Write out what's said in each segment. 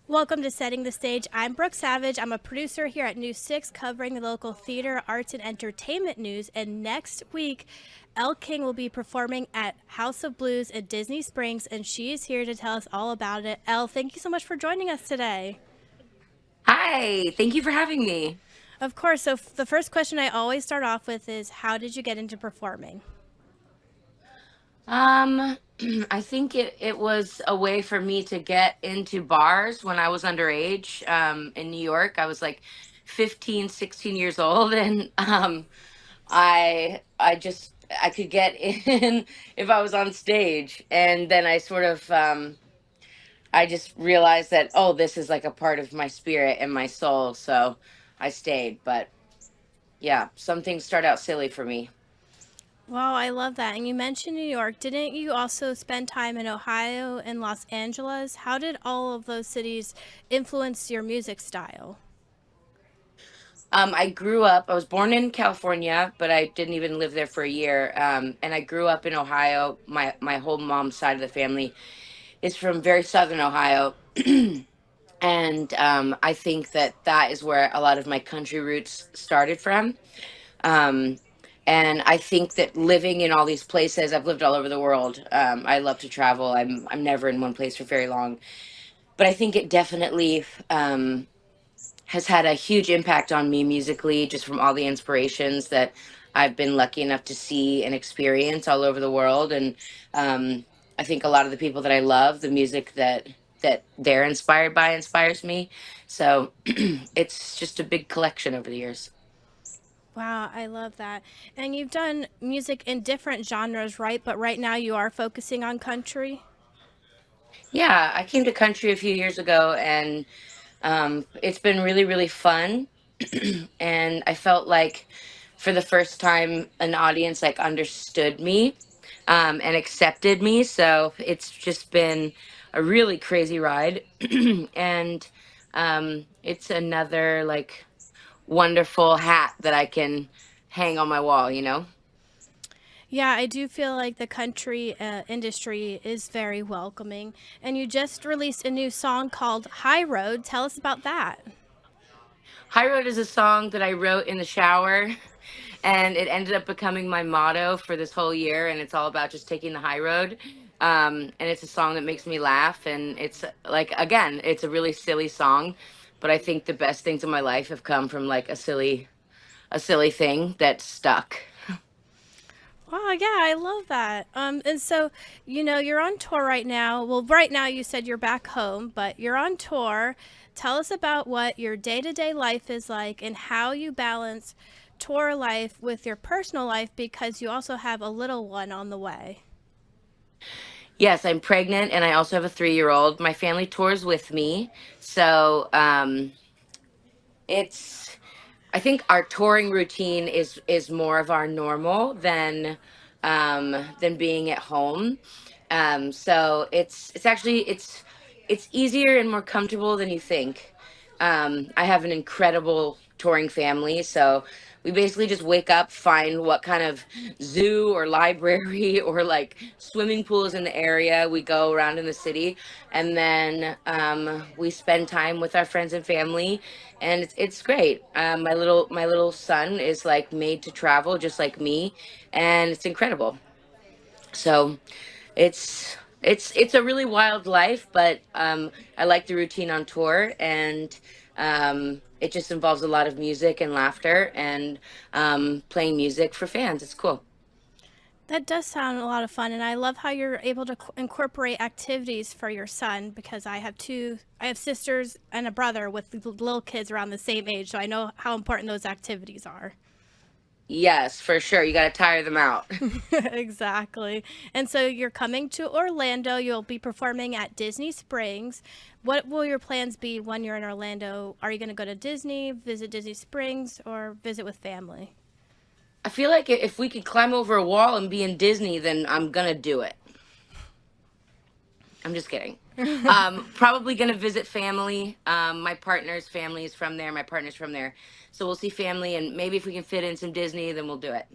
Welcome to Setting the Stage. I'm Brooke Savage. I'm a producer here at News 6 covering the local theater, arts, and entertainment news. And next week, Elle King will be performing at House of Blues at Disney Springs, and she is here to tell us all about it. Elle, thank you so much for joining us today. Hi, thank you for having me. Of course, the first question I always start off with is how did you get into performing? Um, I think it was a way for me to get into bars when I was underage, in New York. I was like 15, 16 years old, and I could get in if I was on stage. And then I just realized that, oh, this is like a part of my spirit and my soul, so I stayed. But yeah, some things start out silly for me. Wow, I love that. And you mentioned New York. Didn't you also spend time in Ohio and Los Angeles? How did all of those cities influence your music style? I was born in California, but I didn't even live there for a year. And I grew up in Ohio. My whole mom's side of the family is from very southern Ohio. And I think that that is where a lot of my country roots started from. Um, and I think that living in all these places, I've lived all over the world. I love to travel. I'm never in one place for very long, but I think it definitely has had a huge impact on me musically, just from all the inspirations that I've been lucky enough to see and experience all over the world. And I think a lot of the people that I love, the music that they're inspired by inspires me. So it's just a big collection over the years. Wow, I love that. And you've done music in different genres, right? But right now you are focusing on country. Yeah, I came to country a few years ago, and it's been really, really fun. And I felt like for the first time, an audience like understood me and accepted me. So it's just been a really crazy ride. And it's another like wonderful hat that I can hang on my wall. Yeah, I do feel like the country industry is very welcoming. And you just released a new song called High Road. Tell us about that. High Road is a song that I wrote in the shower, and it ended up becoming my motto for this whole year. And it's all about just taking the high road. And it's a song that makes me laugh. And it's like, again, it's a really silly song, but I think the best things in my life have come from like a silly thing that stuck. Wow, yeah, I love that. And so, you're on tour right now. Well, right now you said you're back home, but you're on tour. Tell us about what your day to day life is like and how you balance tour life with your personal life because you also have a little one on the way. Yes, I'm pregnant, and I also have a 3-year old. My family tours with me. So it's I think our touring routine is more of our normal than being at home. So it's actually it's easier and more comfortable than you think. I have an incredible touring family, so we basically just wake up, find what kind of zoo or library or like swimming pools in the area. We go around in the city, and then we spend time with our friends and family, and it's great. My little son is like made to travel just like me, and it's incredible. So it's a really wild life, but I like the routine on tour, and it just involves a lot of music and laughter and playing music for fans. It's cool. That does sound a lot of fun, and I love how you're able to incorporate activities for your son because I have sisters and a brother with little kids around the same age, so I know how important those activities are. Yes, for sure. You got to tire them out. Exactly. And so you're coming to Orlando. You'll be performing at Disney Springs. What will your plans be when you're in Orlando? Are you going to go to Disney, visit Disney Springs, or visit with family? I feel like if we could climb over a wall and be in Disney, then I'm gonna do it. I'm just kidding. Probably gonna visit family. My partner's family is from there. My partner's from there, so we'll see family, and maybe if we can fit in some Disney, then we'll do it.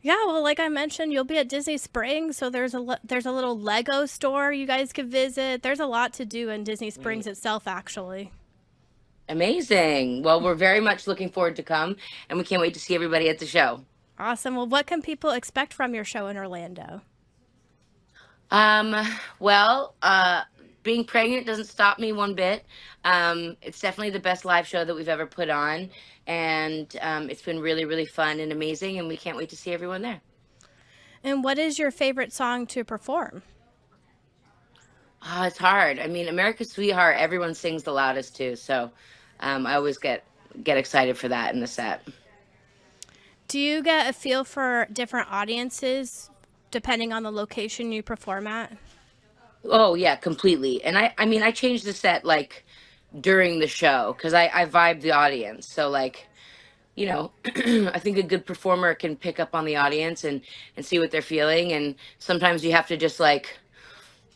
Yeah, well, like I mentioned, you'll be at Disney Springs, so there's a little Lego store you guys could visit. There's a lot to do in Disney Springs Right. itself, actually. Amazing. Well, we're very much looking forward to come, and we can't wait to see everybody at the show. Awesome. Well, what can people expect from your show in Orlando? Um, well, being pregnant doesn't stop me one bit. It's definitely the best live show that we've ever put on, and it's been really, really fun and amazing, and we can't wait to see everyone there. And what is your favorite song to perform? Oh, it's hard. I mean, America's Sweetheart, everyone sings the loudest too, so I always get excited for that in the set. Do you get a feel for different audiences depending on the location you perform at? Oh yeah, completely. And I mean, I changed the set like during the show because I vibe the audience. So like, you know, I think a good performer can pick up on the audience and see what they're feeling. And sometimes you have to just like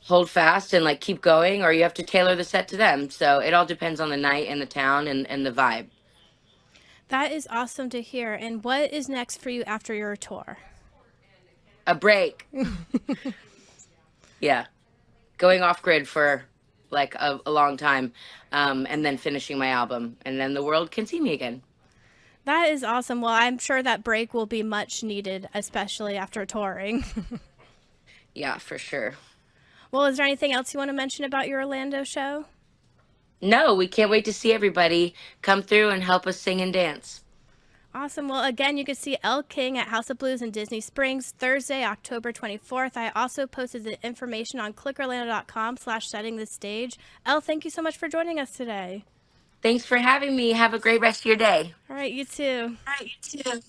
hold fast and like keep going, or you have to tailor the set to them. So it all depends on the night and the town and the vibe. That is awesome to hear. And what is next for you after your tour? A break. Yeah. Going off grid for like a long time, and then finishing my album, and then the world can see me again. That is awesome. Well, I'm sure that break will be much needed, especially after touring. Yeah, for sure. Well, is there anything else you want to mention about your Orlando show? No, we can't wait to see everybody come through and help us sing and dance. Awesome. Well, again, you can see Elle King at House of Blues in Disney Springs Thursday, October 24th. I also posted the information on clickorlando.com/setting the stage. Elle, thank you so much for joining us today. Thanks for having me. Have a great rest of your day. All right, you too. All right, you too.